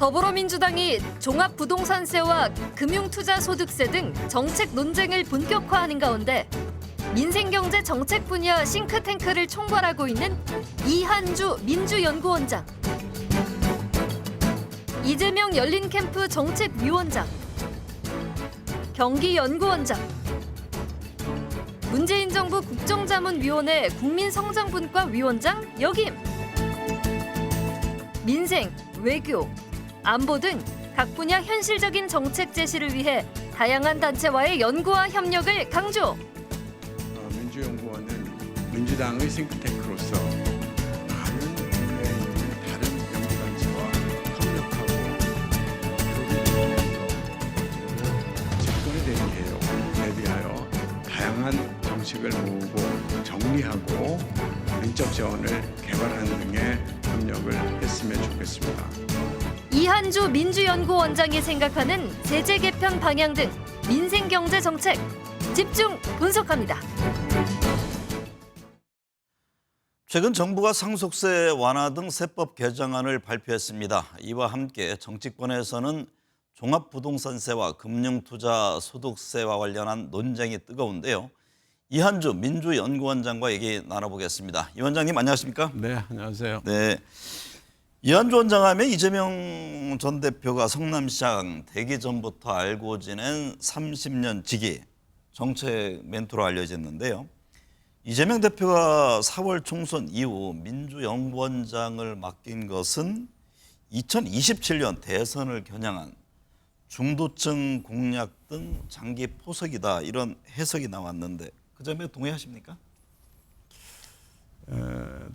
더불어민주당이 종합부동산세와 금융투자소득세 등 정책 논쟁을 본격화하는 가운데 민생경제 정책 분야 싱크탱크를 총괄하고 있는 이한주 민주연구원장, 이재명 열린캠프 정책위원장, 경기연구원장, 문재인 정부 국정자문위원회 국민성장분과 위원장 역임, 민생, 외교, 안보 등 각 분야 현실적인 정책 제시를 위해 다양한 단체와의 연구와 협력을 강조. 민주연구원은 민주당의 싱크탱크로서 많은 국내에 있는 다른 연구단체와 협력하고 집권에 대한 개혁, 대비하여 다양한 정책을 모으고 정리하고 인적 자원을 개발하는 등의 협력을 했으면 좋겠습니다. 이한주 민주연구원장이 생각하는 세제 개편 방향 등 민생 경제 정책 집중 분석합니다. 최근 정부가 상속세 완화 등 세법 개정안을 발표했습니다. 이와 함께 정치권에서는 종합부동산세와 금융투자소득세와 관련한 논쟁이 뜨거운데요. 이한주 민주연구원장과 얘기 나눠보겠습니다. 이 원장님 안녕하십니까? 네, 안녕하세요. 네, 이한주 원장 하면 이재명 전 대표가 성남시장 되기 전부터 알고 지낸 30년 지기 정책 멘토로 알려졌는데요. 이재명 대표가 4월 총선 이후 민주연구원장을 맡긴 것은 2027년 대선을 겨냥한 중도층 공략 등 장기 포석이다, 이런 해석이 나왔는데 그 점에 동의하십니까?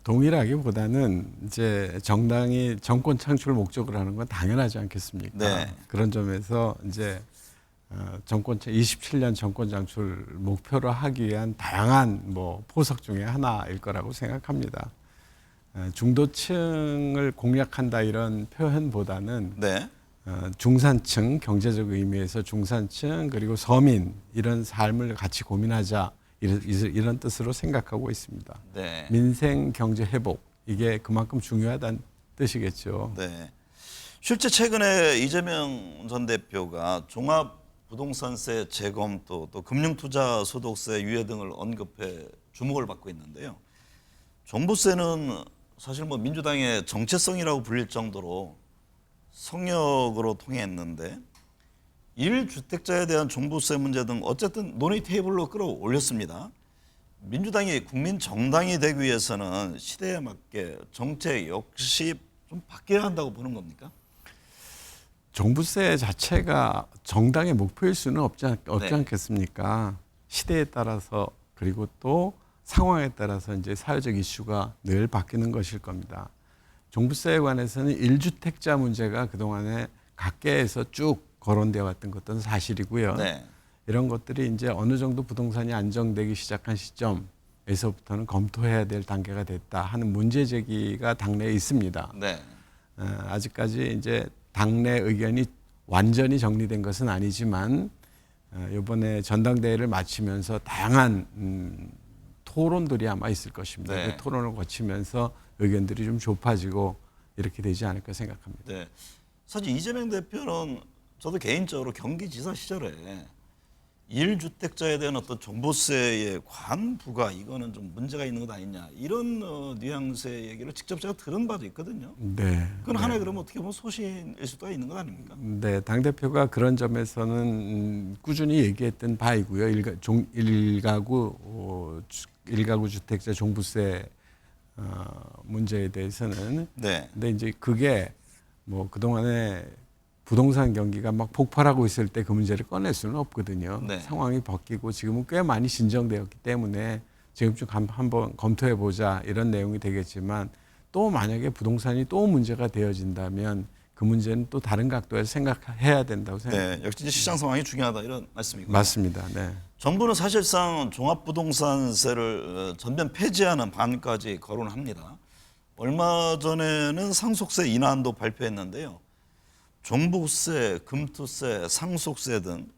동의라기보다는 이제 정당이 정권 창출 목적으로 하는 건 당연하지 않겠습니까? 네. 그런 점에서 이제 27년 정권 창출 목표로 하기 위한 다양한 포석 중에 하나일 거라고 생각합니다. 중도층을 공략한다 이런 표현보다는 네. 중산층, 경제적 의미에서 중산층 그리고 서민 이런 삶을 같이 고민하자 이런 뜻으로 생각하고 있습니다. 네. 민생 경제 회복 이게 그만큼 중요하다는 뜻이겠죠. 네. 실제 최근에 이재명 전 대표가 종합부동산세 재검토, 또 금융투자소득세 유예 등을 언급해 주목을 받고 있는데요. 종부세는 사실 민주당의 정체성이라고 불릴 정도로 성역으로 통했는데 1주택자에 대한 종부세 문제 등 어쨌든 논의 테이블로 끌어올렸습니다. 민주당이 국민 정당이 되기 위해서는 시대에 맞게 정책 역시 좀 바뀌어야 한다고 보는 겁니까? 종부세 자체가 정당의 목표일 수는 없지 네. 않겠습니까? 시대에 따라서 그리고 또 상황에 따라서 이제 사회적 이슈가 늘 바뀌는 것일 겁니다. 종부세에 관해서는 1주택자 문제가 그동안에 각계에서 쭉 거론되어 왔던 것은 사실이고요. 네. 이런 것들이 이제 어느 정도 부동산이 안정되기 시작한 시점에서부터는 검토해야 될 단계가 됐다 하는 문제 제기가 당내에 있습니다. 네. 아직까지 이제 당내 의견이 완전히 정리된 것은 아니지만 이번에 전당대회를 마치면서 다양한 토론들이 아마 있을 것입니다. 네. 그 토론을 거치면서 의견들이 좀 좁아지고 이렇게 되지 않을까 생각합니다. 네. 사실 이재명 대표는 저도 개인적으로 경기지사 시절에 1주택자에 대한 어떤 종부세의 관부가 이거는 좀 문제가 있는 것 아니냐, 이런 뉘앙스의 얘기를 직접 제가 들은 바도 있거든요. 네. 그건 하나의 그러면 어떻게 보면 소신일 수도 있는 것 아닙니까? 네, 당대표가 그런 점에서는 꾸준히 얘기했던 바이고요. 일가구 주택자 종부세 문제에 대해서는. 네. 근데 이제 그게 그동안에 부동산 경기가 막 폭발하고 있을 때 그 문제를 꺼낼 수는 없거든요. 네. 상황이 바뀌고 지금은 꽤 많이 진정되었기 때문에 지금쯤 한번 검토해 보자 이런 내용이 되겠지만, 또 만약에 부동산이 또 문제가 되어진다면 그 문제는 또 다른 각도에서 생각해야 된다고 생각합니다. 네. 역시 이제 시장 상황이 중요하다, 이런 말씀이고요. 맞습니다. 네. 정부는 사실상 종합부동산세를 전면 폐지하는 방안까지 거론합니다. 얼마 전에는 상속세 인하안도 발표했는데요. 종부세, 금투세, 상속세 등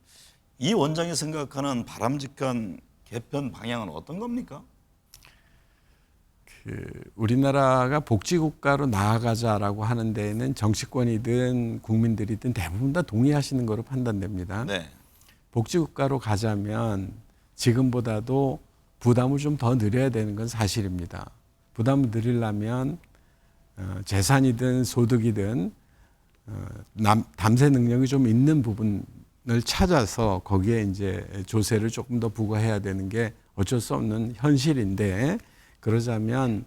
이 원장이 생각하는 바람직한 개편 방향은 어떤 겁니까? 우리나라가 복지국가로 나아가자라고 하는 데에는 정치권이든 국민들이든 대부분 다 동의하시는 거로 판단됩니다. 네. 복지국가로 가자면 지금보다도 부담을 좀 더 늘려야 되는 건 사실입니다. 부담을 늘리려면 재산이든 소득이든 담세 능력이 좀 있는 부분을 찾아서 거기에 이제 조세를 조금 더 부과해야 되는 게 어쩔 수 없는 현실인데, 그러자면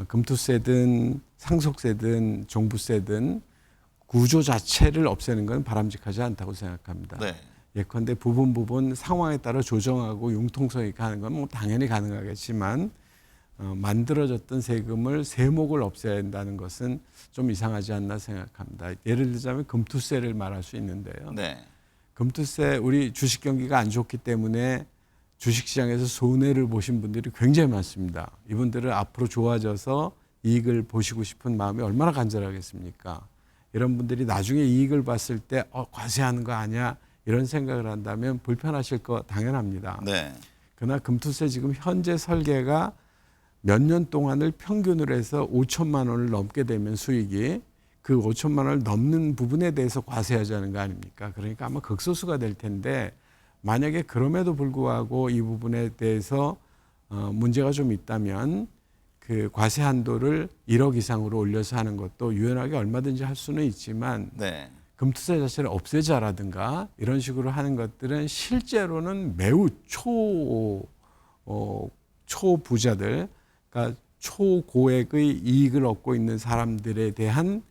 금투세든 상속세든 종부세든 구조 자체를 없애는 건 바람직하지 않다고 생각합니다. 네. 예컨대 부분 상황에 따라 조정하고 융통성 있게 하는 건 뭐 당연히 가능하겠지만 만들어졌던 세금을 세목을 없애야 한다는 것은 좀 이상하지 않나 생각합니다. 예를 들자면 금투세를 말할 수 있는데요. 네. 금투세, 우리 주식 경기가 안 좋기 때문에 주식시장에서 손해를 보신 분들이 굉장히 많습니다. 이분들은 앞으로 좋아져서 이익을 보시고 싶은 마음이 얼마나 간절하겠습니까? 이런 분들이 나중에 이익을 봤을 때 과세하는 거 아니야? 이런 생각을 한다면 불편하실 거 당연합니다. 네. 그러나 금투세 지금 현재 설계가 몇 년 동안을 평균으로 해서 5천만 원을 넘게 되면 수익이 그 5천만 원을 넘는 부분에 대해서 과세하자는 거 아닙니까? 그러니까 아마 극소수가 될 텐데, 만약에 그럼에도 불구하고 이 부분에 대해서 문제가 좀 있다면 그 과세 한도를 1억 이상으로 올려서 하는 것도 유연하게 얼마든지 할 수는 있지만 네. 금투세 자체를 없애자라든가 이런 식으로 하는 것들은 실제로는 매우 초부자들, 그러니까 초고액의 이익을 얻고 있는 사람들에 대한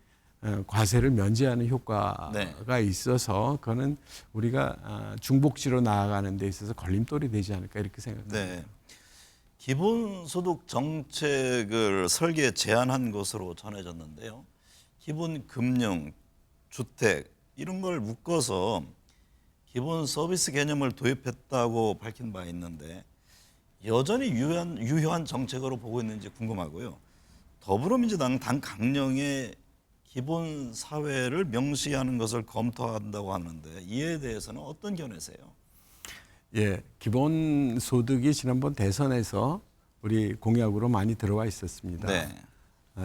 과세를 면제하는 효과가 네. 있어서 그거는 우리가 중복지로 나아가는 데 있어서 걸림돌이 되지 않을까 이렇게 생각합니다. 네. 기본소득 정책을 설계 제안한 것으로 전해졌는데요. 기본 금융, 주택 이런 걸 묶어서 기본 서비스 개념을 도입했다고 밝힌 바 있는데 여전히 유효한 정책으로 보고 있는지 궁금하고요. 더불어민주당 당 강령에 기본 사회를 명시하는 것을 검토한다고 하는데 이에 대해서는 어떤 견해세요? 예, 기본 소득이 지난번 대선에서 우리 공약으로 많이 들어와 있었습니다. 네.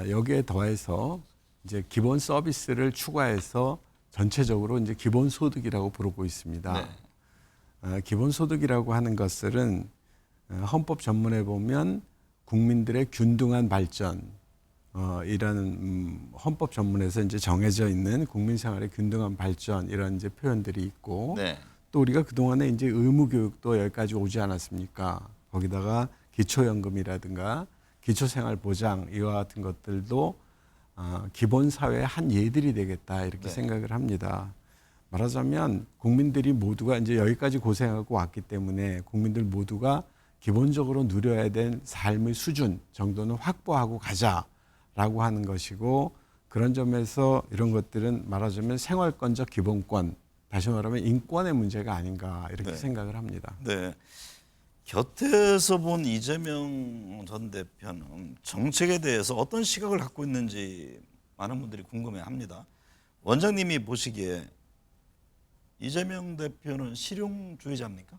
여기에 더해서 이제 기본 서비스를 추가해서 전체적으로 이제 기본 소득이라고 부르고 있습니다. 네. 기본 소득이라고 하는 것들은 헌법 전문에 보면 국민들의 균등한 발전, 이라는 헌법 전문에서 이제 정해져 있는 국민 생활의 균등한 발전 이런 이제 표현들이 있고, 네. 또 우리가 그 동안에 이제 의무 교육도 여기까지 오지 않았습니까? 거기다가 기초연금이라든가 기초생활보장 이와 같은 것들도 기본 사회의 한 예들이 되겠다 이렇게 네. 생각을 합니다. 말하자면 국민들이 모두가 이제 여기까지 고생하고 왔기 때문에 국민들 모두가 기본적으로 누려야 될 삶의 수준 정도는 확보하고 가자라고 하는 것이고, 그런 점에서 이런 것들은 말하자면 생활권적 기본권, 다시 말하면 인권의 문제가 아닌가 이렇게 네. 생각을 합니다. 네. 곁에서 본 이재명 전 대표는 정책에 대해서 어떤 시각을 갖고 있는지 많은 분들이 궁금해합니다. 원장님이 보시기에 이재명 대표는 실용주의자입니까?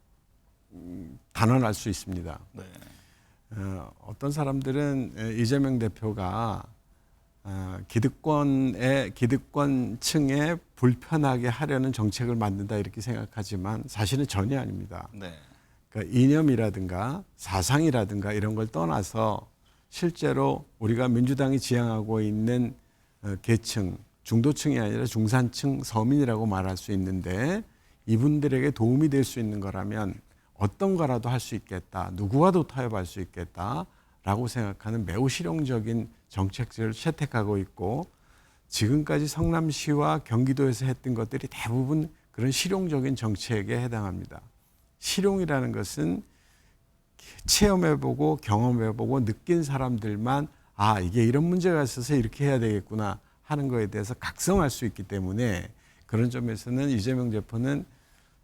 단언할 수 있습니다. 네. 어떤 사람들은 이재명 대표가 기득권층에 불편하게 하려는 정책을 만든다 이렇게 생각하지만 사실은 전혀 아닙니다. 네. 그러니까 이념이라든가 사상이라든가 이런 걸 떠나서 실제로 우리가 민주당이 지향하고 있는 계층, 중도층이 아니라 중산층 서민이라고 말할 수 있는데, 이분들에게 도움이 될 수 있는 거라면 어떤 거라도 할 수 있겠다, 누구와도 타협할 수 있겠다라고 생각하는 매우 실용적인 정책들을 채택하고 있고, 지금까지 성남시와 경기도에서 했던 것들이 대부분 그런 실용적인 정책에 해당합니다. 실용이라는 것은 체험해보고 경험해보고 느낀 사람들만 이게 이런 문제가 있어서 이렇게 해야 되겠구나 하는 거에 대해서 각성할 수 있기 때문에, 그런 점에서는 이재명 대표는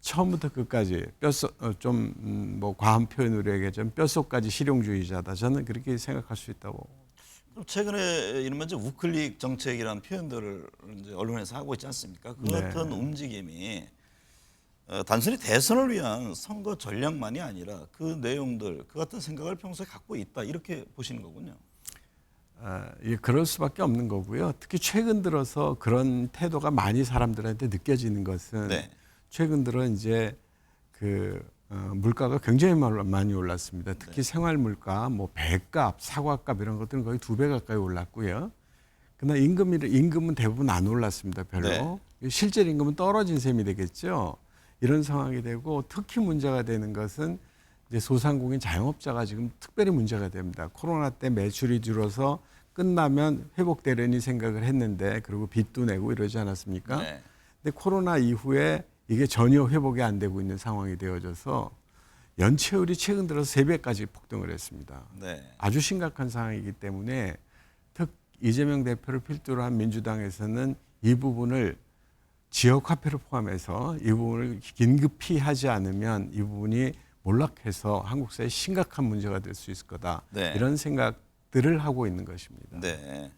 처음부터 끝까지 뭐 과한 표현으로 얘기하자면 뼛속까지 실용주의자다. 저는 그렇게 생각할 수 있다고. 최근에 이른바 이제 우클릭 정책이라는 표현들을 이제 언론에서 하고 있지 않습니까? 그 같은 움직임이 단순히 대선을 위한 선거 전략만이 아니라 그 내용들, 그 같은 생각을 평소에 갖고 있다 이렇게 보시는 거군요. 그럴 수밖에 없는 거고요. 특히 최근 들어서 그런 태도가 많이 사람들한테 느껴지는 것은 네. 최근 들어 이제 물가가 굉장히 많이 올랐습니다. 특히 생활 물가, 뭐 배값, 사과값 이런 것들은 거의 2배 가까이 올랐고요. 그러나 임금은 대부분 안 올랐습니다. 별로. 실제 임금은 떨어진 셈이 되겠죠. 이런 상황이 되고 특히 문제가 되는 것은 이제 소상공인 자영업자가 지금 특별히 문제가 됩니다. 코로나 때 매출이 줄어서 끝나면 회복되려니 생각을 했는데 그리고 빚도 내고 이러지 않았습니까? 네. 근데 코로나 이후에 이게 전혀 회복이 안 되고 있는 상황이 되어져서 연체율이 최근 들어서 3배까지 폭등을 했습니다. 네. 아주 심각한 상황이기 때문에 이재명 대표를 필두로 한 민주당에서는 이 부분을 지역 화폐를 포함해서 이 부분을 긴급히 하지 않으면 이 부분이 몰락해서 한국 사회에 심각한 문제가 될 수 있을 거다. 네. 이런 생각들을 하고 있는 것입니다. 네.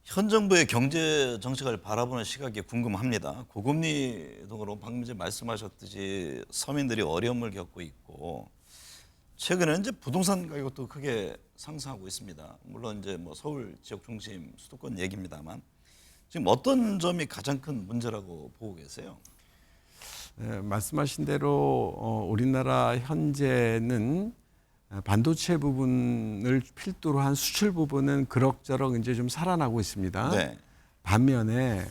현 정부의 경제 정책을 바라보는 시각이 궁금합니다. 고금리 등으로 방금 전에 말씀하셨듯이 서민들이 어려움을 겪고 있고 최근에 이제 부동산 가격도 크게 상승하고 있습니다. 물론 이제 뭐 서울 지역 중심 수도권 얘기입니다만 지금 어떤 점이 가장 큰 문제라고 보고 계세요? 네, 말씀하신 대로 우리나라 현재는 반도체 부분을 필두로 한 수출 부분은 그럭저럭 이제 좀 살아나고 있습니다. 네. 반면에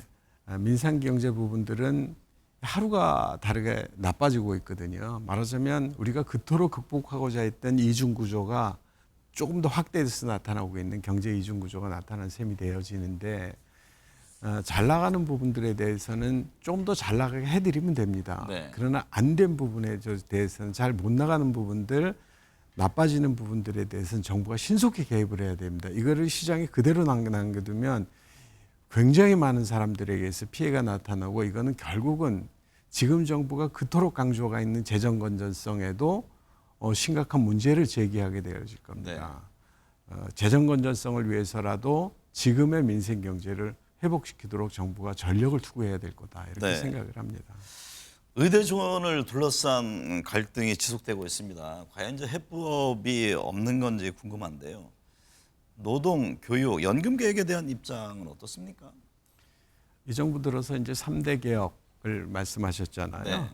민생 경제 부분들은 하루가 다르게 나빠지고 있거든요. 말하자면 우리가 그토록 극복하고자 했던 이중 구조가 조금 더 확대돼서 나타나고 있는 경제 이중 구조가 나타난 셈이 되어지는데 잘 나가는 부분들에 대해서는 좀 더 잘 나가게 해드리면 됩니다. 네. 그러나 안 된 부분에 대해서는 잘 못 나가는 부분들, 나빠지는 부분들에 대해서는 정부가 신속히 개입을 해야 됩니다. 이거를 시장에 그대로 남겨두면 굉장히 많은 사람들에게서 피해가 나타나고 이거는 결국은 지금 정부가 그토록 강조가 있는 재정 건전성에도 심각한 문제를 제기하게 되어질 겁니다. 재정 건전성을 위해서라도 지금의 민생 경제를 회복시키도록 정부가 전력을 투구해야 될 거다 이렇게 네. 생각을 합니다. 의대 지원을 둘러싼 갈등이 지속되고 있습니다. 과연 이제 해법이 없는 건지 궁금한데요. 노동, 교육, 연금 계획에 대한 입장은 어떻습니까? 이 정부 들어서 이제 3대 개혁을 말씀하셨잖아요. 네.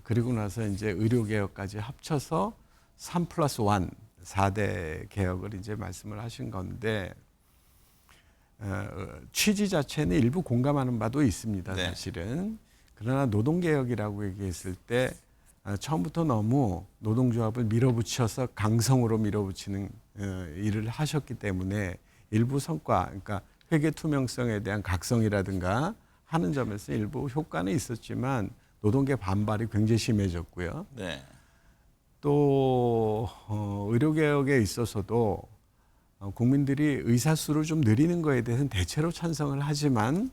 그리고 나서 이제 의료 개혁까지 합쳐서 3+1 4대 개혁을 이제 말씀을 하신 건데 취지 자체는 일부 공감하는 바도 있습니다. 네. 사실은. 그러나 노동개혁이라고 얘기했을 때 처음부터 너무 노동조합을 밀어붙여서 강성으로 밀어붙이는 일을 하셨기 때문에 일부 성과, 그러니까 회계 투명성에 대한 각성이라든가 하는 점에서 일부 효과는 있었지만 노동계 반발이 굉장히 심해졌고요. 네. 또 의료개혁에 있어서도 국민들이 의사수를 좀 늘리는 거에 대해서는 대체로 찬성을 하지만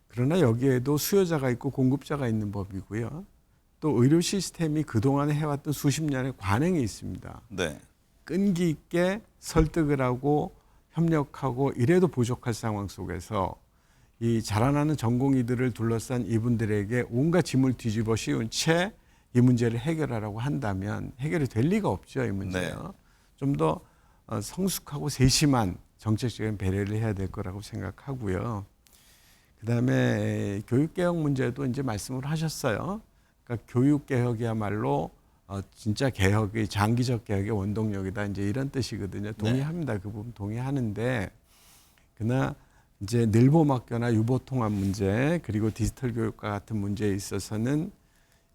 그러나 여기에도 수요자가 있고 공급자가 있는 법이고요. 또 의료 시스템이 그동안 해왔던 수십 년의 관행이 있습니다. 네. 끈기 있게 설득을 하고 협력하고 이래도 부족할 상황 속에서 이 자라나는 전공의들을 둘러싼 이분들에게 온갖 짐을 뒤집어 씌운 채 이 문제를 해결하라고 한다면 해결이 될 리가 없죠. 이 문제요. 네. 좀 더 성숙하고 세심한 정책적인 배려를 해야 될 거라고 생각하고요. 그다음에 교육개혁 문제도 이제 말씀을 하셨어요. 그러니까 교육개혁이야말로 진짜 개혁의 장기적 개혁의 원동력이다. 이제 이런 뜻이거든요. 동의합니다. 그 부분 동의하는데 그러나 이제 늘보막교나 유보통합 문제 그리고 디지털 교육과 같은 문제에 있어서는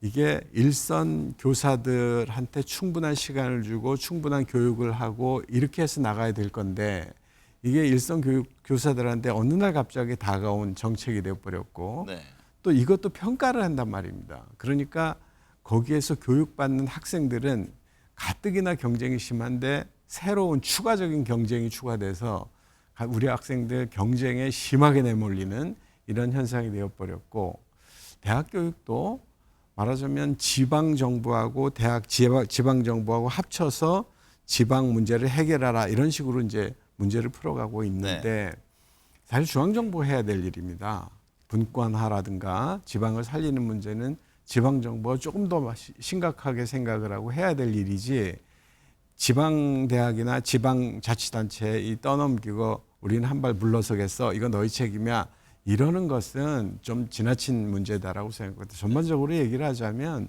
이게 일선 교사들한테 충분한 시간을 주고 충분한 교육을 하고 이렇게 해서 나가야 될 건데 이게 일선 교사들한테 어느 날 갑자기 다가온 정책이 되어버렸고 네. 또 이것도 평가를 한단 말입니다. 그러니까 거기에서 교육받는 학생들은 가뜩이나 경쟁이 심한데 새로운 추가적인 경쟁이 추가돼서 우리 학생들 경쟁에 심하게 내몰리는 이런 현상이 되어버렸고 대학 교육도 말하자면 지방 정부하고 대학 지방 정부하고 합쳐서 지방 문제를 해결하라 이런 식으로 이제 문제를 풀어가고 있는데 사실 중앙 정부가 해야 될 일입니다. 분권화라든가 지방을 살리는 문제는 지방 정부가 조금 더 심각하게 생각을 하고 해야 될 일이지 지방 대학이나 지방 자치단체에 이 떠넘기고 우리는 한 발 물러서겠어. 이거 너희 책임이야. 이러는 것은 좀 지나친 문제다라고 생각합니다. 전반적으로 얘기를 하자면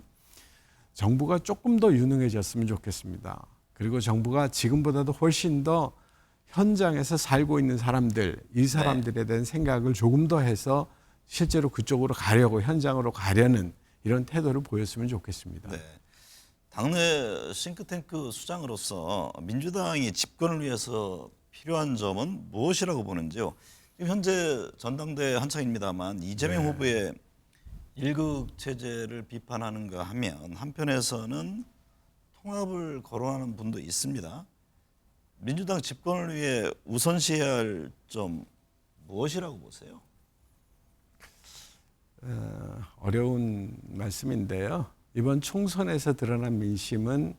정부가 조금 더 유능해졌으면 좋겠습니다. 그리고 정부가 지금보다도 훨씬 더 현장에서 살고 있는 사람들, 이 사람들에 대한 생각을 조금 더 해서 실제로 그쪽으로 가려고, 현장으로 가려는 이런 태도를 보였으면 좋겠습니다. 네. 당내 싱크탱크 수장으로서 민주당이 집권을 위해서 필요한 점은 무엇이라고 보는지요? 지금 현재 전당대회 한창입니다만 이재명 후보의 일극 체제를 비판하는가 하면 한편에서는 통합을 거론하는 분도 있습니다. 민주당 집권을 위해 우선시해야 할 점 무엇이라고 보세요? 어려운 말씀인데요. 이번 총선에서 드러난 민심은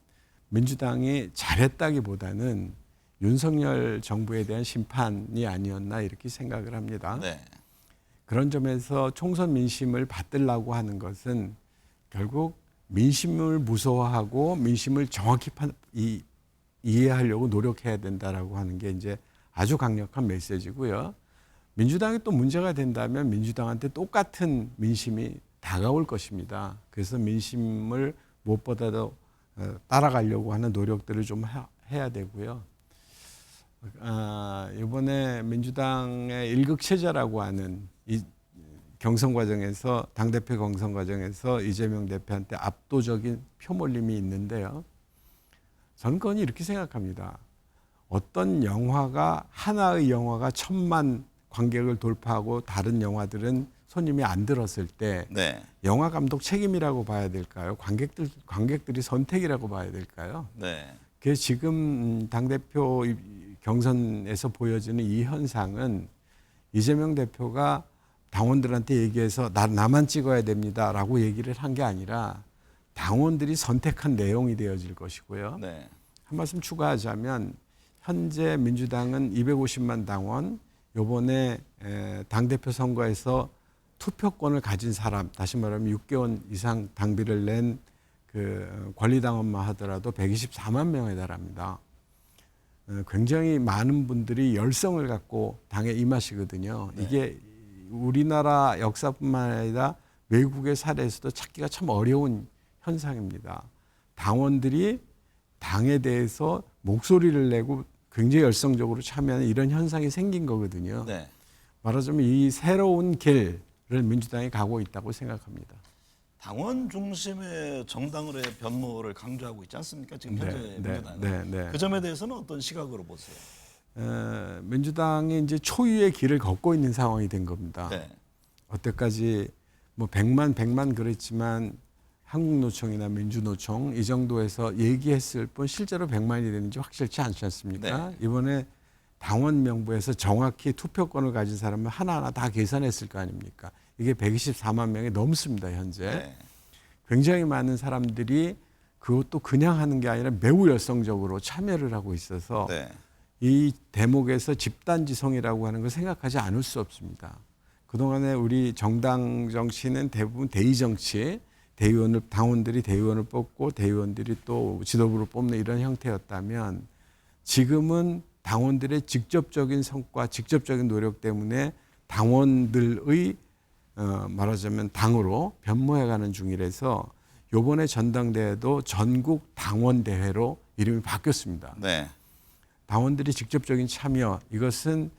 민주당이 잘했다기보다는 윤석열 정부에 대한 심판이 아니었나 이렇게 생각을 합니다. 네. 그런 점에서 총선 민심을 받들라고 하는 것은 결국 민심을 무서워하고 민심을 정확히 이해하려고 노력해야 된다라고 하는 게 이제 아주 강력한 메시지고요. 민주당이 또 문제가 된다면 민주당한테 똑같은 민심이 다가올 것입니다. 그래서 민심을 무엇보다도 따라가려고 하는 노력들을 좀 해야 되고요. 이번에 민주당의 일극체제라고 하는 이 경선 과정에서 당대표 경선 과정에서 이재명 대표한테 압도적인 표몰림이 있는데요. 저는 그건 이렇게 생각합니다. 어떤 영화가 하나의 영화가 1,000만 관객을 돌파하고 다른 영화들은 손님이 안 들었을 때 네. 영화 감독 책임이라고 봐야 될까요? 관객들이 선택이라고 봐야 될까요? 네. 그래서 지금 당대표 경선에서 보여지는 이 현상은 이재명 대표가 당원들한테 얘기해서 나만 찍어야 됩니다라고 얘기를 한 게 아니라 당원들이 선택한 내용이 되어질 것이고요. 네. 한 말씀 추가하자면 현재 민주당은 250만 당원, 이번에 당대표 선거에서 투표권을 가진 사람, 다시 말하면 6개월 이상 당비를 낸 그 권리당원만 하더라도 124만 명에 달합니다. 굉장히 많은 분들이 열성을 갖고 당에 임하시거든요. 네. 이게 우리나라 역사뿐만 아니라 외국의 사례에서도 찾기가 참 어려운 현상입니다. 당원들이 당에 대해서 목소리를 내고 굉장히 열성적으로 참여하는 이런 현상이 생긴 거거든요. 네. 말하자면 이 새로운 길을 민주당이 가고 있다고 생각합니다. 당원 중심의 정당으로의 변모를 강조하고 있지 않습니까? 지금 현재 민주당은. 네. 그 점에 대해서는 어떤 시각으로 보세요? 민주당이 이제 초유의 길을 걷고 있는 상황이 된 겁니다. 네. 어때까지 뭐 100만 그랬지만 한국노총이나 민주노총 이 정도에서 얘기했을 뿐 실제로 100만이 되는지 확실치 않지 않습니까? 네. 이번에 당원 명부에서 정확히 투표권을 가진 사람을 하나하나 다 계산했을 거 아닙니까? 이게 124만 명이 넘습니다, 현재. 네. 굉장히 많은 사람들이 그것도 그냥 하는 게 아니라 매우 열성적으로 참여를 하고 있어서 네. 이 대목에서 집단지성이라고 하는 걸 생각하지 않을 수 없습니다. 그동안에 우리 정당 정치는 대부분 대의정치, 대의원을 당원들이 대의원을 뽑고 대의원들이 또 지도부를 뽑는 이런 형태였다면 지금은 당원들의 직접적인 성과, 직접적인 노력 때문에 당원들의 말하자면 당으로 변모해가는 중이라서 이번에 전당대회도 전국 당원대회로 이름이 바뀌었습니다. 네. 당원들이 직접적인 참여, 이것은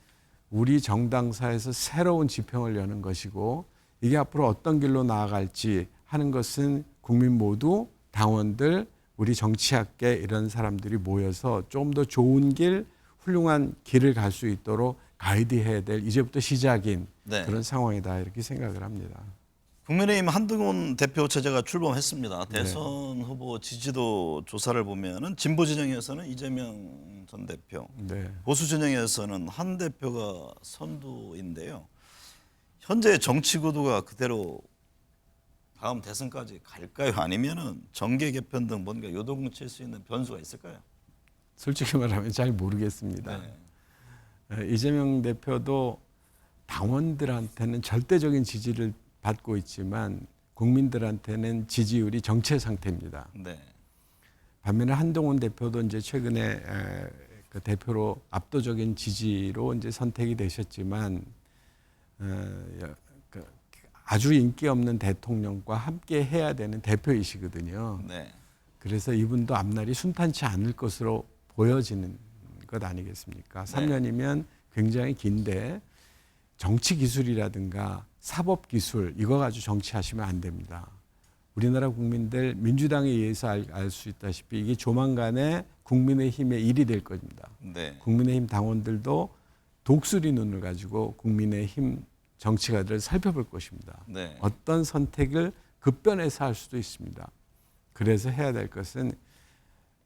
우리 정당사에서 새로운 지평을 여는 것이고 이게 앞으로 어떤 길로 나아갈지 하는 것은 국민 모두 당원들, 우리 정치학계 이런 사람들이 모여서 좀 더 좋은 길, 훌륭한 길을 갈 수 있도록 가이드해야 될 이제부터 시작인 네. 그런 상황이다 이렇게 생각을 합니다. 국민의힘 한동훈 대표 체제가 출범했습니다. 대선 후보 지지도 조사를 보면은 진보 진영에서는 이재명 전 대표, 네. 보수 진영에서는 한 대표가 선두인데요. 현재 정치 구도가 그대로 다음 대선까지 갈까요? 아니면은 정계 개편 등 뭔가 요동칠 수 있는 변수가 있을까요? 솔직히 말하면 잘 모르겠습니다. 네. 이재명 대표도 당원들한테는 절대적인 지지를 받고 있지만 국민들한테는 지지율이 정체 상태입니다. 네. 반면에 한동훈 대표도 이제 최근에 그 대표로 압도적인 지지로 이제 선택이 되셨지만 그 아주 인기 없는 대통령과 함께 해야 되는 대표이시거든요. 네. 그래서 이분도 앞날이 순탄치 않을 것으로 보여지는 것 아니겠습니까? 3년이면 굉장히 긴데 정치 기술이라든가 사법 기술 이거 가지고 정치하시면 안 됩니다. 우리나라 국민들 민주당에 의해서 알 수 있다시피 이게 조만간에 국민의힘의 일이 될 겁니다. 네. 국민의힘 당원들도 독수리 눈을 가지고 국민의힘 정치가들을 살펴볼 것입니다. 네. 어떤 선택을 급변해서 할 수도 있습니다. 그래서 해야 될 것은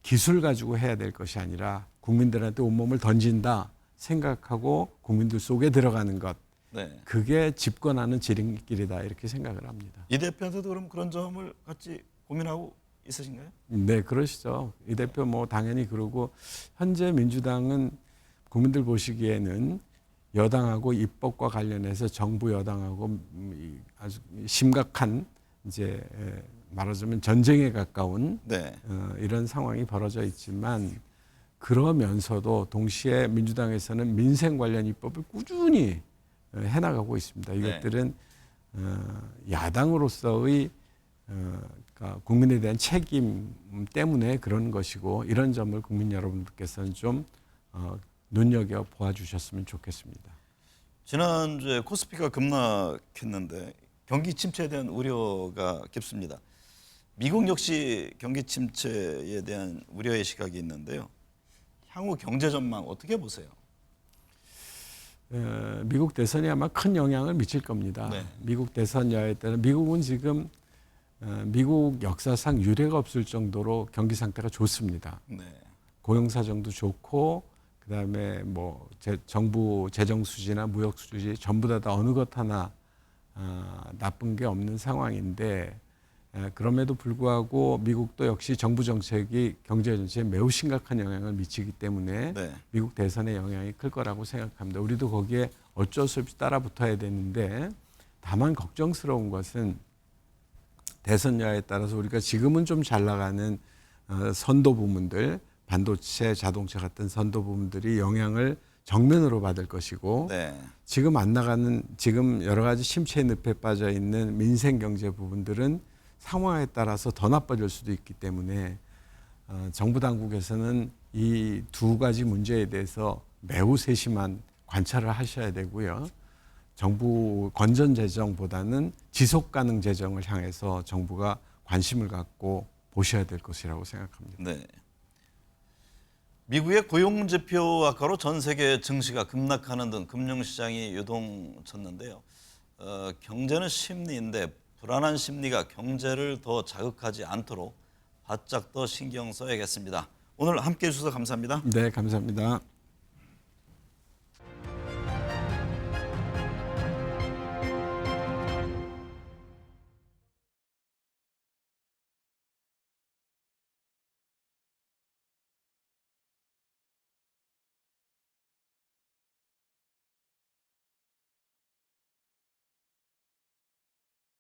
기술 가지고 해야 될 것이 아니라 국민들한테 온몸을 던진다 생각하고 국민들 속에 들어가는 것. 네. 그게 집권하는 지름길이다 이렇게 생각을 합니다. 이 대표한테도 그럼 그런 점을 같이 고민하고 있으신가요? 네, 그러시죠. 이 대표 뭐 당연히 그러고 현재 민주당은 국민들 보시기에는 여당하고 입법과 관련해서 정부 여당하고 아주 심각한 이제 말하자면 전쟁에 가까운 네. 이런 상황이 벌어져 있지만 그러면서도 동시에 민주당에서는 민생 관련 입법을 꾸준히 해나가고 있습니다. 이것들은 야당으로서의 그러니까 국민에 대한 책임 때문에 그런 것이고 이런 점을 국민 여러분들께서는 좀 눈여겨 보아주셨으면 좋겠습니다. 지난주에 코스피가 급락했는데 경기 침체에 대한 우려가 깊습니다. 미국 역시 경기 침체에 대한 우려의 시각이 있는데요. 향후 경제 전망 어떻게 보세요? 미국 대선이 아마 큰 영향을 미칠 겁니다. 네. 미국 대선 여하에 따라 미국은 지금 미국 역사상 유례가 없을 정도로 경기 상태가 좋습니다. 네. 고용 사정도 좋고 그다음에 뭐 정부 재정 수지나 무역 수지 전부 다 어느 것 하나 나쁜 게 없는 상황인데 그럼에도 불구하고 미국도 역시 정부 정책이 경제 전체에 매우 심각한 영향을 미치기 때문에 네. 미국 대선의 영향이 클 거라고 생각합니다. 우리도 거기에 어쩔 수 없이 따라 붙어야 되는데 다만 걱정스러운 것은 대선 여하에 따라서 우리가 지금은 좀 잘 나가는 선도 부문들 반도체, 자동차 같은 선도 부문들이 영향을 정면으로 받을 것이고 네. 지금 안 나가는 지금 여러 가지 침체 늪에 빠져 있는 민생 경제 부분들은 상황에 따라서 더 나빠질 수도 있기 때문에 정부 당국에서는 이 두 가지 문제에 대해서 매우 세심한 관찰을 하셔야 되고요. 정부 건전 재정보다는 지속 가능 재정을 향해서 정부가 관심을 갖고 보셔야 될 것이라고 생각합니다. 네. 미국의 고용 지표 악화로 전 세계 증시가 급락하는 등 금융시장이 요동쳤는데요. 경제는 심리인데 불안한 심리가 경제를 더 자극하지 않도록 바짝 더 신경 써야겠습니다. 오늘 함께해 주셔서 감사합니다. 네, 감사합니다.